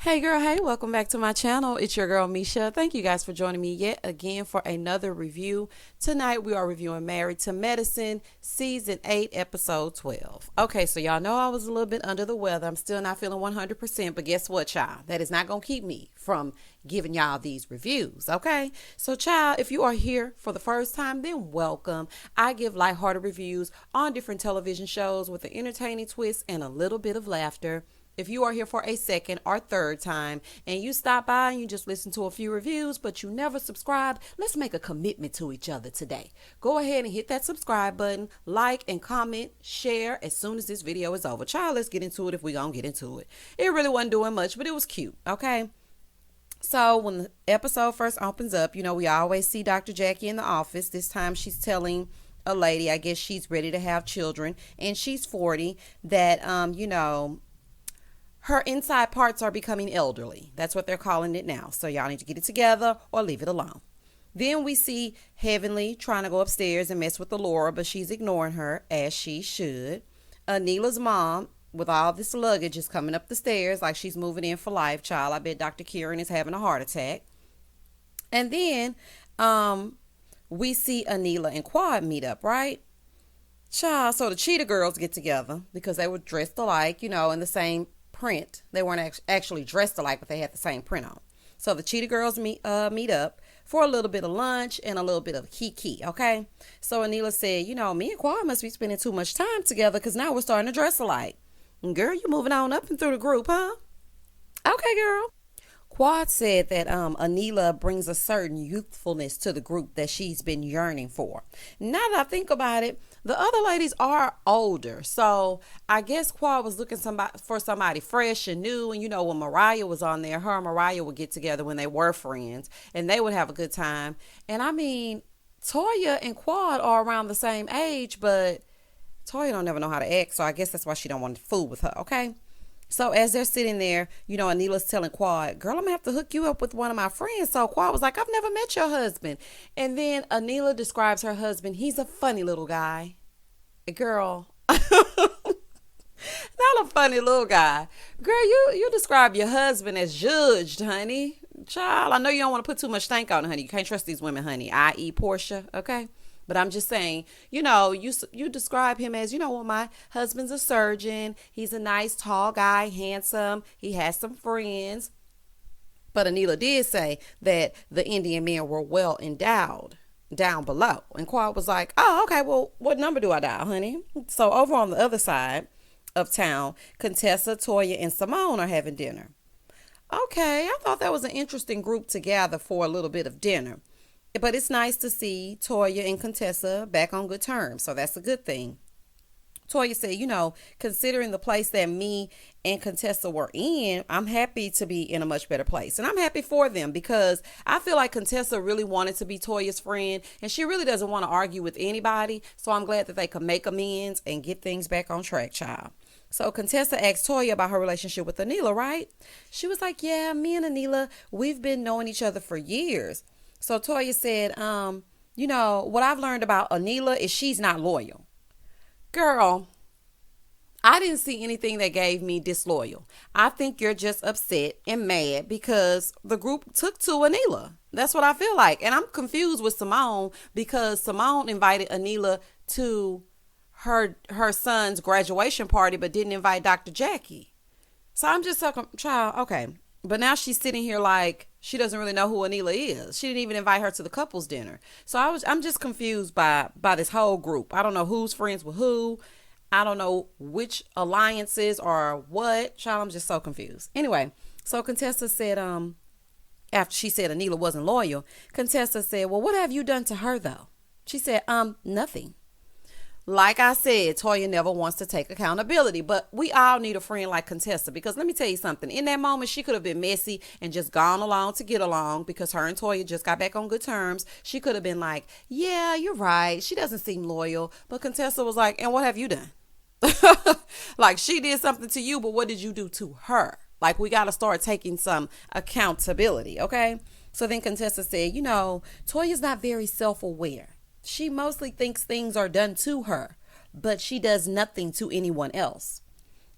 Hey girl, hey, welcome back to my channel. It's your girl Misha. Thank you guys for joining me yet again for another review. Tonight we are reviewing Married to Medicine, Season 8, Episode 12. Okay, so y'all know I was a little bit under the weather. I'm still not feeling 100%, but guess what, y'all? That is not going to keep me from giving y'all these reviews, okay? So, child, if you are here for the first time, then welcome. I give lighthearted reviews on different television shows with an entertaining twist and a little bit of laughter. If you are here for a second or third time and you stop by and you just listen to a few reviews, but you never subscribed, let's make a commitment to each other today. Go ahead and hit that subscribe button, like and comment, share as soon as this video is over. Child, let's get into it if we're going to get into it. It really wasn't doing much, but it was cute, okay? So when the episode first opens up, we always see Dr. Jackie in the office. This time she's telling a lady, I guess she's ready to have children, and she's 40, that, her inside parts are becoming elderly. That's what they're calling it now. So y'all need to get it together or leave it alone. Then we see Heavenly trying to go upstairs and mess with Laura, but she's ignoring her, as she should. Anila's mom, with all this luggage, is coming up the stairs like she's moving in for life, child. I bet Dr. Kieran is having a heart attack. And then we see Anila and Quad meet up, right? Child, so the Cheetah girls get together because they were dressed alike, in the same print. They weren't actually dressed alike, but they had the same print on. So the Cheetah girls meet up for a little bit of lunch and a little bit of kiki, okay? So Anila said, me and Quad must be spending too much time together because now we're starting to dress alike. And girl, you moving on up and through the group, huh? Okay, girl. Quad said that Anila brings a certain youthfulness to the group that she's been yearning for. Now that I think about it, the other ladies are older. So I guess Quad was looking for somebody fresh and new. And when Mariah was on there, her and Mariah would get together when they were friends and they would have a good time. And I mean, Toya and Quad are around the same age, but Toya don't never know how to act. So I guess that's why she don't want to fool with her, okay? So as they're sitting there, Anila's telling Quad, girl, I'm going to have to hook you up with one of my friends. So Quad was like, I've never met your husband. And then Anila describes her husband. He's a funny little guy. Girl, not a funny little guy. Girl, you describe your husband as judged, honey. Child, I know you don't want to put too much stank on it, honey. You can't trust these women, honey, i.e. Portia, okay? But I'm just saying, you describe him as, well, my husband's a surgeon. He's a nice, tall guy, handsome. He has some friends. But Anila did say that the Indian men were well endowed down below. And Quad was like, oh, okay, well, what number do I dial, honey? So over on the other side of town, Contessa, Toya, and Simone are having dinner. Okay, I thought that was an interesting group to gather for a little bit of dinner. But it's nice to see Toya and Contessa back on good terms, so that's a good thing. Toya said, considering the place that me and Contessa were in, I'm happy to be in a much better place. And I'm happy for them because I feel like Contessa really wanted to be Toya's friend, and she really doesn't want to argue with anybody. So I'm glad that they could make amends and get things back on track, child. So Contessa asked Toya about her relationship with Anila, right? She was like, yeah, me and Anila, we've been knowing each other for years. So Toya said, what I've learned about Anila is she's not loyal. Girl, I didn't see anything that gave me disloyal. I think you're just upset and mad because the group took to Anila. That's what I feel like. And I'm confused with Simone because Simone invited Anila to her son's graduation party but didn't invite Dr. Jackie. So I'm just like, child, okay. But now she's sitting here like she doesn't really know who Anila is. She didn't even invite her to the couple's dinner. So I'm just confused by this whole group. I don't know who's friends with who. I don't know which alliances or what. Child, I'm just so confused. Anyway, so Contessa said, after she said Anila wasn't loyal, Contessa said, well, what have you done to her though? She said, nothing. Like I said, Toya never wants to take accountability, but we all need a friend like Contessa because let me tell you something. In that moment, she could have been messy and just gone along to get along because her and Toya just got back on good terms. She could have been like, yeah, you're right. She doesn't seem loyal. But Contessa was like, and what have you done? Like she did something to you, but what did you do to her? Like we got to start taking some accountability, okay? So then Contessa said, Toya's not very self-aware. She mostly thinks things are done to her, but she does nothing to anyone else.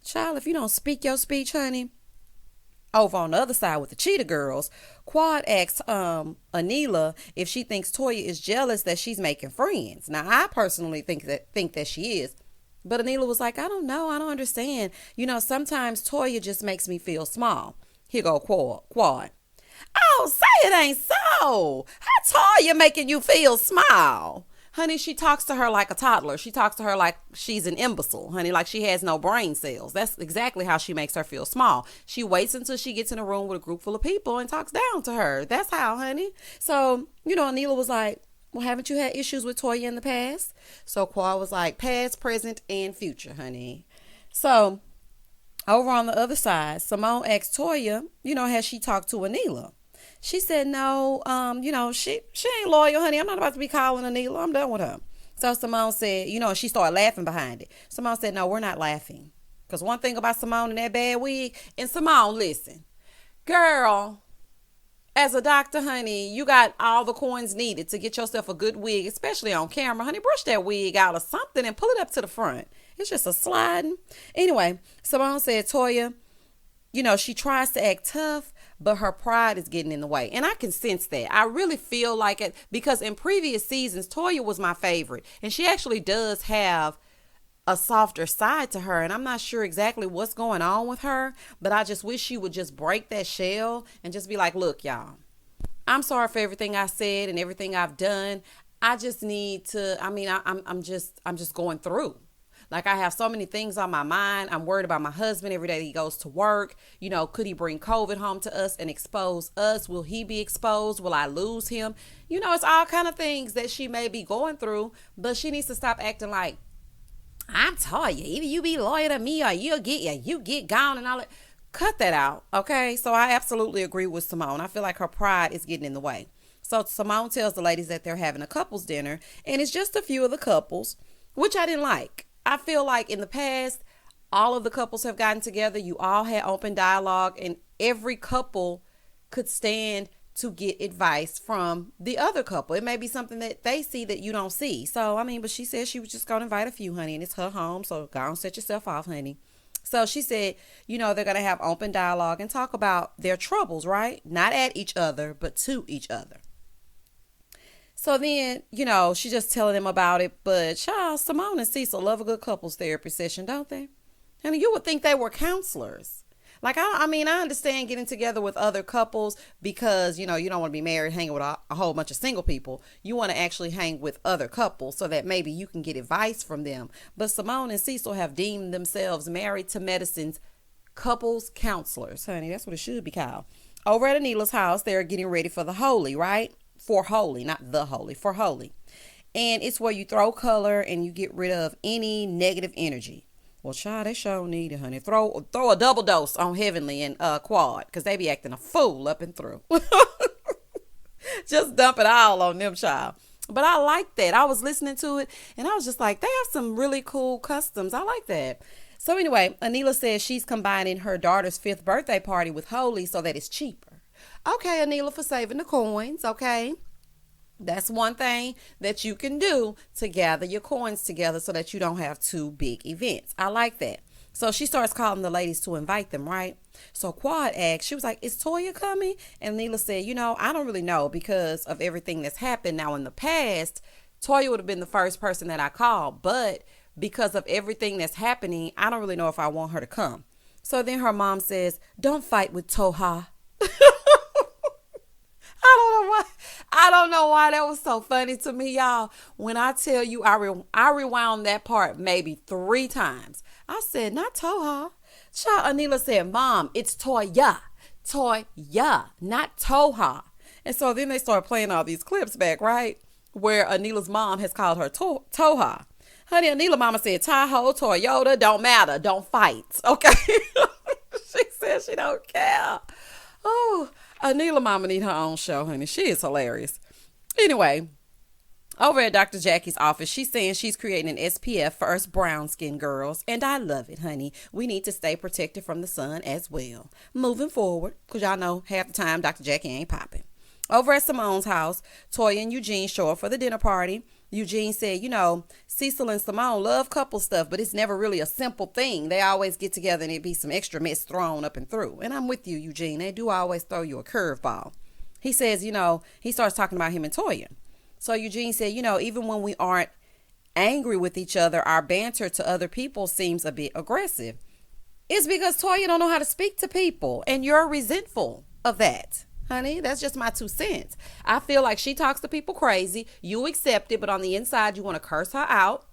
Child, if you don't speak your speech, honey, Over on the other side with the Cheetah girls, Quad asks Anila if she thinks Toya is jealous that she's making friends. Now, I personally think that she is. But Anila was like, I don't know. I don't understand. Sometimes Toya just makes me feel small. Here go Quad. Oh, say it ain't so. How Toya making you feel small? Honey, she talks to her like a toddler. She talks to her like she's an imbecile, honey, like she has no brain cells. That's exactly how she makes her feel small. She waits until she gets in a room with a group full of people and talks down to her. That's how, honey. So, Anila was like, well, haven't you had issues with Toya in the past? So Quad was like, past, present, and future, honey. So, over on the other side, Simone asked Toya, has she talked to Anila? She said, no, she ain't loyal, honey. I'm not about to be calling Anila. I'm done with her. So Simone said, she started laughing behind it. Simone said, no, we're not laughing. Because one thing about Simone and that bad wig, and Simone, listen, girl, as a doctor, honey, you got all the coins needed to get yourself a good wig, especially on camera. Honey, brush that wig out or something and pull it up to the front. It's just a sliding. Anyway, Simone said, Toya, she tries to act tough, but her pride is getting in the way. And I can sense that. I really feel like it because in previous seasons, Toya was my favorite. And she actually does have a softer side to her. And I'm not sure exactly what's going on with her, but I just wish she would just break that shell and just be like, look, y'all, I'm sorry for everything I said and everything I've done. I just need to, I'm just going through. Like, I have so many things on my mind. I'm worried about my husband every day he goes to work. Could he bring COVID home to us and expose us? Will he be exposed? Will I lose him? It's all kind of things that she may be going through, but she needs to stop acting like, I'm telling you, either you be loyal to me or you get gone and all that. Cut that out, okay? So I absolutely agree with Simone. I feel like her pride is getting in the way. So Simone tells the ladies that they're having a couples dinner, and it's just a few of the couples, which I didn't like. I feel like in the past, all of the couples have gotten together. You all had open dialogue and every couple could stand to get advice from the other couple. It may be something that they see that you don't see. So, but she said she was just going to invite a few, honey, and it's her home. So go on, set yourself off, honey. So she said, they're going to have open dialogue and talk about their troubles, right? Not at each other, but to each other. So then, she's just telling them about it. But, child, Simone and Cecil love a good couples therapy session, don't they? And you would think they were counselors. Like, I understand getting together with other couples because, you don't want to be married, hanging with a whole bunch of single people. You want to actually hang with other couples so that maybe you can get advice from them. But Simone and Cecil have deemed themselves married to medicine's couples counselors. Honey, that's what it should be called. Over at Anila's house, they're getting ready for the Holy, right? For Holy, not the Holy, for Holy. And it's where you throw color and you get rid of any negative energy. Well, child, they sure need it, honey. Throw a double dose on Heavenly and Quad, because they be acting a fool up and through. Just dump it all on them, child. But I like that. I was listening to it, and I was just like, they have some really cool customs. I like that. So anyway, Anila says she's combining her daughter's 5th birthday party with Holy so that it's cheaper. Okay, Anila, for saving the coins, okay? That's one thing that you can do to gather your coins together so that you don't have 2 big events. I like that. So she starts calling the ladies to invite them, right? So Quad asked, she was like, is Toya coming? And Anila said, I don't really know because of everything that's happened. Now, in the past, Toya would have been the first person that I called, but because of everything that's happening, I don't really know if I want her to come. So then her mom says, don't fight with Toha. I don't know why that was so funny to me, y'all. When I tell you, I rewound that part maybe 3 times. I said, not Toha. Child, Anila said, Mom, it's Toya. Toya, not Toha. And so then they started playing all these clips back, right? Where Anila's mom has called her Toha. Honey, Anila mama said, Tahoe, Toyota, don't matter. Don't fight. Okay? She said she don't care. Oh, Anila mama need her own show, honey. She is hilarious. Anyway, over at Dr. Jackie's office, she's saying she's creating an SPF for us brown skin girls. And I love it, honey. We need to stay protected from the sun as well. Moving forward, because y'all know half the time Dr. Jackie ain't popping. Over at Simone's house, Toya and Eugene show up for the dinner party. Eugene said, Cecil and Simone love couple stuff, but it's never really a simple thing. They always get together and it be some extra mess thrown up and through. And I'm with you, Eugene. They do always throw you a curveball. He says, he starts talking about him and Toya. So Eugene said, even when we aren't angry with each other, our banter to other people seems a bit aggressive. It's because Toya don't know how to speak to people, and you're resentful of that. Honey, that's just my 2 cents. I feel like she talks to people crazy. You accept it, but on the inside, you want to curse her out,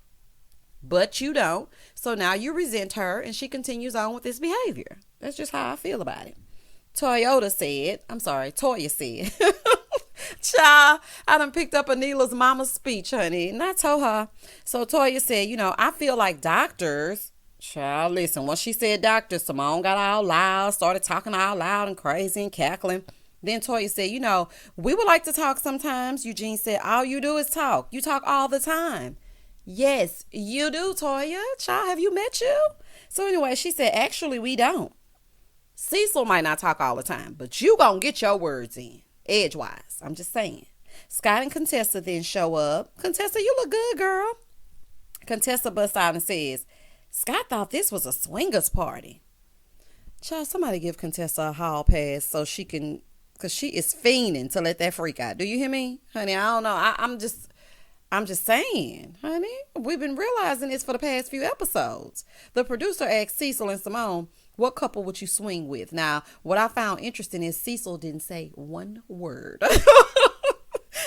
but you don't. So now you resent her, and she continues on with this behavior. That's just how I feel about it. Toya said, child, I done picked up Anila's mama's speech, honey, and I told her. So Toya said, I feel like doctors. Child, listen, once she said doctor, Simone got all loud, started talking all loud and crazy and cackling. Then Toya said, we would like to talk sometimes. Eugene said, all you do is talk. You talk all the time. Yes, you do, Toya. Child, have you met you? So anyway, she said, actually, we don't. Cecil might not talk all the time, but you gonna get your words in, edgewise. I'm just saying. Scott and Contessa then show up. Contessa, you look good, girl. Contessa busts out and says, Scott thought this was a swingers party. Child, somebody give Contessa a hall pass so she can, because she is fiending to let that freak out. Do you hear me? Honey, I don't know. I'm just saying, honey. We've been realizing this for the past few episodes. The producer asked Cecil and Simone, what couple would you swing with? Now, what I found interesting is Cecil didn't say one word.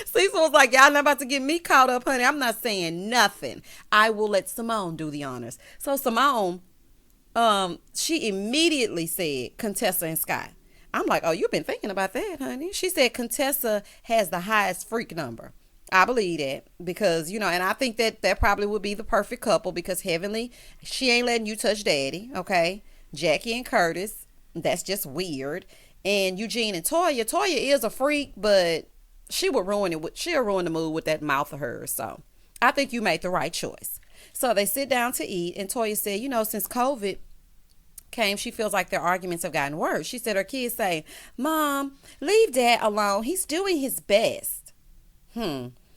Cecil was like, y'all not about to get me caught up, honey. I'm not saying nothing. I will let Simone do the honors. So Simone, she immediately said Contessa and Scott. I'm like, oh, you've been thinking about that, honey. She said Contessa has the highest freak number. I believe that because, and I think that probably would be the perfect couple because Heavenly, she ain't letting you touch daddy, okay? Jackie and Curtis, that's just weird. And Eugene and Toya is a freak, but she'll ruin the mood with that mouth of hers. So I think you made the right choice. So they sit down to eat, and Toya said, since COVID came, she feels like their arguments have gotten worse. She said her kids say, Mom, leave Dad alone. He's doing his best.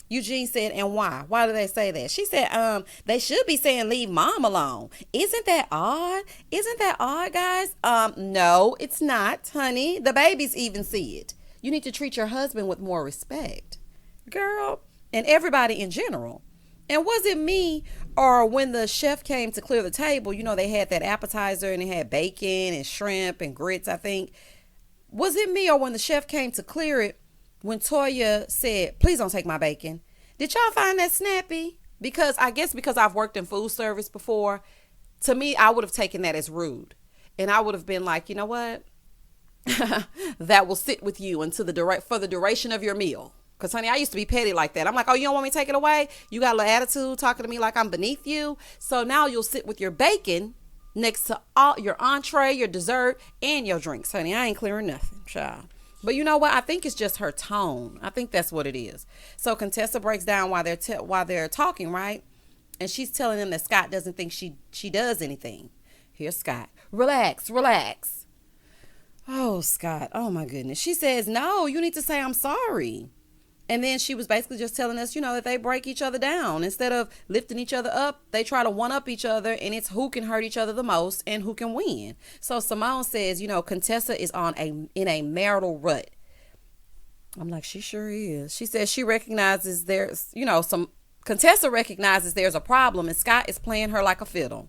Eugene said, and why? Why do they say that? She said, they should be saying leave Mom alone. Isn't that odd? Isn't that odd, guys? No, it's not, honey. The babies even see it. You need to treat your husband with more respect. Girl, and everybody in general. And was it me or when the chef came to clear the table, they had that appetizer and it had bacon and shrimp and grits, I think. Was it me or when the chef came to clear it, when Toya said, please don't take my bacon? Did y'all find that snappy? Because I've worked in food service before, to me, I would have taken that as rude. And I would have been like, you know what? That will sit with you for the duration of your meal. Because, honey, I used to be petty like that. I'm like, oh, you don't want me to take it away? You got a little attitude talking to me like I'm beneath you. So now you'll sit with your bacon next to all your entree, your dessert, and your drinks, honey. I ain't clearing nothing, child. But you know what? I think it's just her tone. I think that's what it is. So Contessa breaks down while they're talking, right? And she's telling them that Scott doesn't think she does anything. Here's Scott. Relax. Oh, Scott. Oh, my goodness. She says, no, you need to say I'm sorry. And then she was basically just telling us, that they break each other down. Instead of lifting each other up, they try to one-up each other, and it's who can hurt each other the most and who can win. So Simone says, Contessa is in a marital rut. I'm like, she sure is. She says she recognizes Contessa recognizes there's a problem, and Scott is playing her like a fiddle.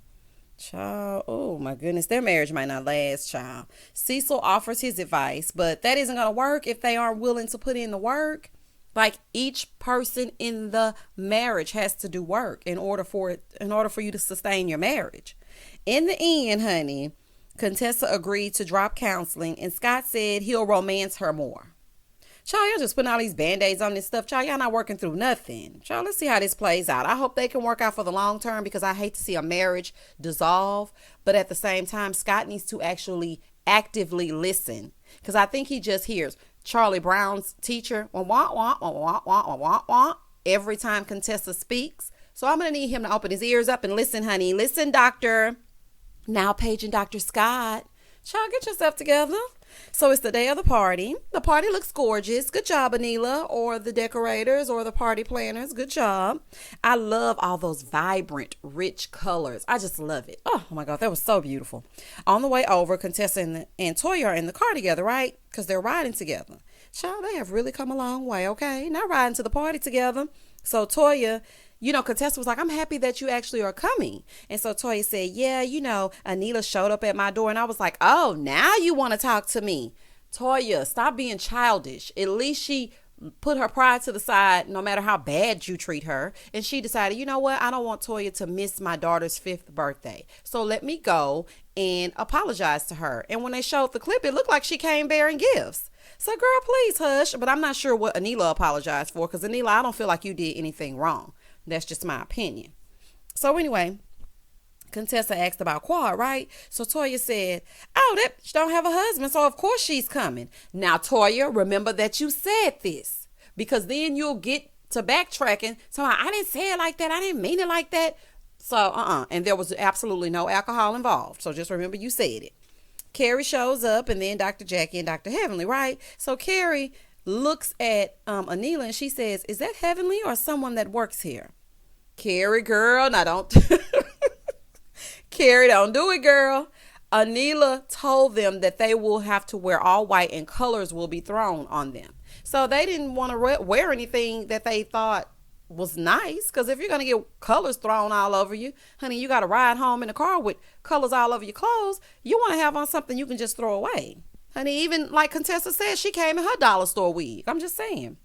Child, oh my goodness, their marriage might not last, child. Cecil offers his advice, but that isn't going to work if they aren't willing to put in the work. Like, each person in the marriage has to do work in order for you to sustain your marriage. In the end, honey, Contessa agreed to drop counseling, and Scott said he'll romance her more. Child, y'all just putting all these band-aids on this stuff. Child, y'all not working through nothing. Child, let's see how this plays out. I hope they can work out for the long term because I hate to see a marriage dissolve. But at the same time, Scott needs to actually actively listen, because I think he just hears Charlie Brown's teacher, wah, wah, wah, wah, wah, wah, wah, wah, every time Contessa speaks. So I'm going to need him to open his ears up and listen, honey. Listen, doctor. Now paging Dr. Scott. Child, get yourself together. So it's the day of the party. The party looks gorgeous. Good job, Anila, or the decorators, or the party planners. Good job. I love all those vibrant, rich colors. I just love it. Oh my God, that was so beautiful. On the way over, Contessa and Toya are in the car together, right? Because they're riding together. Child, they have really come a long way, okay? Not riding to the party together. So Toya, Contessa was like, I'm happy that you actually are coming. And so Toya said, yeah, Anila showed up at my door. And I was like, oh, now you want to talk to me. Toya, stop being childish. At least she put her pride to the side, no matter how bad you treat her. And she decided, you know what? I don't want Toya to miss my daughter's 5th birthday. So let me go and apologize to her. And when they showed the clip, it looked like she came bearing gifts. So girl, please hush. But I'm not sure what Anila apologized for, because Anila, I don't feel like you did anything wrong. That's just my opinion. So anyway, Contessa asked about Quad, right? So Toya said, oh, that she don't have a husband, so of course she's coming. Now, Toya, remember that you said this, because then you'll get to backtracking. So I didn't say it like that. I didn't mean it like that. So, and there was absolutely no alcohol involved. So just remember you said it. Carrie shows up, and then Dr. Jackie and Dr. Heavenly, right? So Carrie looks at Anila and she says, is that Heavenly or someone that works here? Carrie, girl, now don't Carrie, don't do it, girl. Anila told them that they will have to wear all white and colors will be thrown on them. So they didn't want to wear anything that they thought was nice, because if you're going to get colors thrown all over you, honey, you got to ride home in a car with colors all over your clothes. You want to have on something you can just throw away. Honey, even like Contessa said, she came in her dollar store wig. I'm just saying.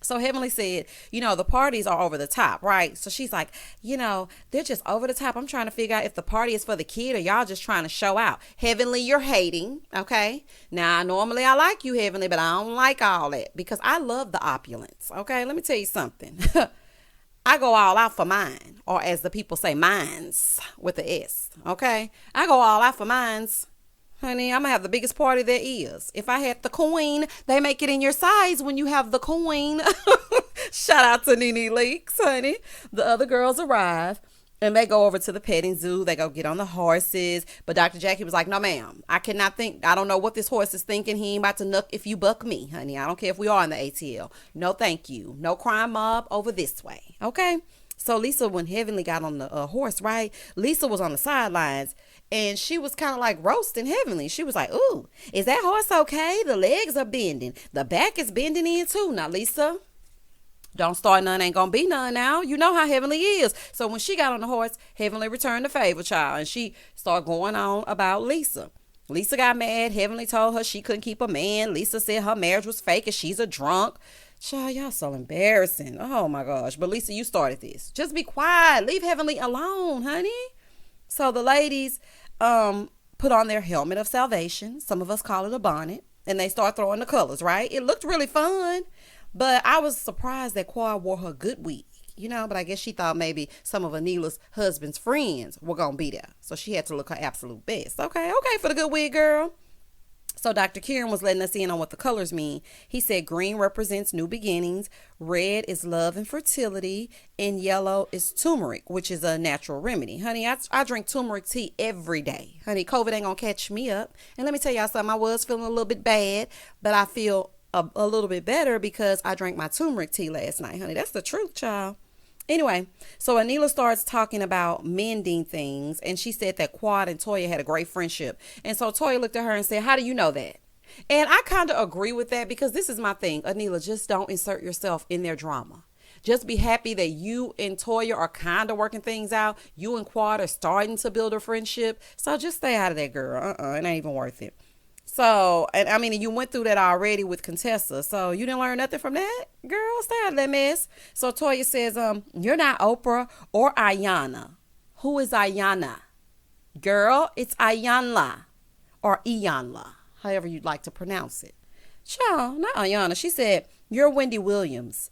So Heavenly said, the parties are over the top, right? So she's like, they're just over the top. I'm trying to figure out if the party is for the kid or y'all just trying to show out. Heavenly, you're hating, okay? Now, normally I like you, Heavenly, but I don't like all that because I love the opulence, okay? Let me tell you something. I go all out for mine, or as the people say, mines with the S, okay? I go all out for mines. Honey, I'm going to have the biggest party there is. If I had the coin, they make it in your size when you have the coin. Shout out to Nene Leaks, honey. The other girls arrive and they go over to the petting zoo. They go get on the horses. But Dr. Jackie was like, no, ma'am, I don't know what this horse is thinking. He ain't about to nuck if you buck me, honey. I don't care if we are in the ATL. No, thank you. No crime mob over this way. Okay. So Lisa, when Heavenly got on the horse, right? Lisa was on the sidelines. And she was kind of like roasting Heavenly. She was like, ooh, is that horse okay? The legs are bending. The back is bending in too. Now, Lisa, don't start none. Ain't going to be none now. You know how Heavenly is. So when she got on the horse, Heavenly returned the favor, child. And she started going on about Lisa. Lisa got mad. Heavenly told her she couldn't keep a man. Lisa said her marriage was fake and she's a drunk. Child, y'all so embarrassing. Oh, my gosh. But Lisa, you started this. Just be quiet. Leave Heavenly alone, honey. So the ladies put on their helmet of salvation. Some of us call it a bonnet. And they start throwing the colors, right? It looked really fun. But I was surprised that Quad wore her good wig, but I guess she thought maybe some of Anila's husband's friends were going to be there. So she had to look her absolute best. Okay, for the good wig, girl. So Dr. Kieran was letting us in on what the colors mean. He said green represents new beginnings, red is love and fertility, and yellow is turmeric, which is a natural remedy. Honey, I drink turmeric tea every day. Honey, COVID ain't gonna catch me up. And let me tell y'all something, I was feeling a little bit bad, but I feel a little bit better because I drank my turmeric tea last night, honey. That's the truth, child. Anyway, so Anila starts talking about mending things, and she said that Quad and Toya had a great friendship. And so Toya looked at her and said, how do you know that? And I kind of agree with that because this is my thing. Anila, just don't insert yourself in their drama. Just be happy that you and Toya are kind of working things out. You and Quad are starting to build a friendship. So just stay out of that, girl. It ain't even worth it. So, and I mean, you went through that already with Contessa. So you didn't learn nothing from that? Girl, stay out of that mess. So Toya says, you're not Oprah or Ayana. Who is Ayana? Girl, it's Ayanla or Iyanla, however you'd like to pronounce it. Child, not Ayana. She said, you're Wendy Williams.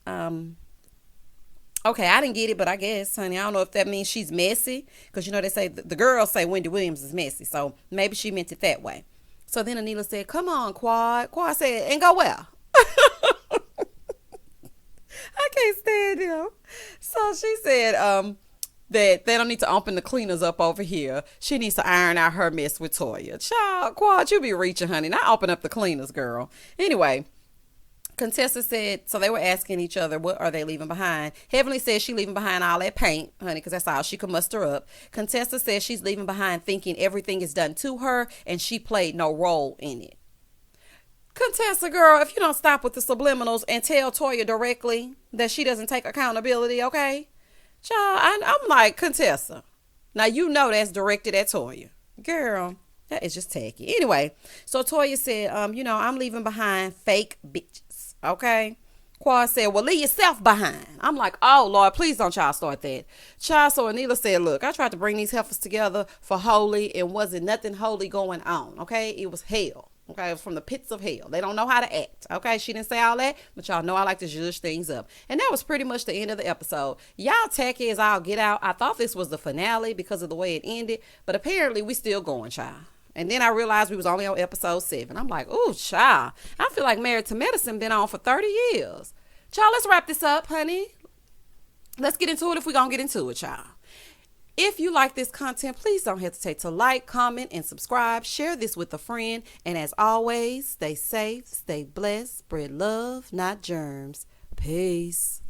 Okay, I didn't get it, but I guess, honey, I don't know if that means she's messy. Because, they say, the girls say Wendy Williams is messy. So maybe she meant it that way. So then Anila said, come on, Quad. Quad said, and go where? I can't stand him. So she said, that they don't need to open the cleaners up over here. She needs to iron out her mess with Toya. Child, Quad, you be reaching, honey. Not open up the cleaners, girl. Anyway, Contessa said, so they were asking each other, what are they leaving behind? Heavenly says she leaving behind all that paint, honey, because that's all she could muster up. Contessa says she's leaving behind thinking everything is done to her and she played no role in it. Contessa, girl, if you don't stop with the subliminals and tell Toya directly that she doesn't take accountability, okay? Child, I'm like, Contessa. Now, you know that's directed at Toya. Girl, that is just tacky. Anyway, so Toya said, I'm leaving behind fake bitches. Okay. Quad said, well, leave yourself behind. I'm like, oh, Lord, please don't y'all start that. Child, so Anila said, look, I tried to bring these heifers together for holy and wasn't nothing holy going on. Okay. It was hell. Okay. It was from the pits of hell. They don't know how to act. Okay. She didn't say all that, but y'all know I like to zhuzh things up. And that was pretty much the end of the episode. Y'all tacky as I'll get out. I thought this was the finale because of the way it ended, but apparently we still going, child. And then I realized we was only on episode 7. I'm like, ooh, child. I feel like Married to Medicine been on for 30 years. Child, let's wrap this up, honey. Let's get into it if we're going to get into it, child. If you like this content, please don't hesitate to like, comment, and subscribe. Share this with a friend. And as always, stay safe, stay blessed, spread love, not germs. Peace.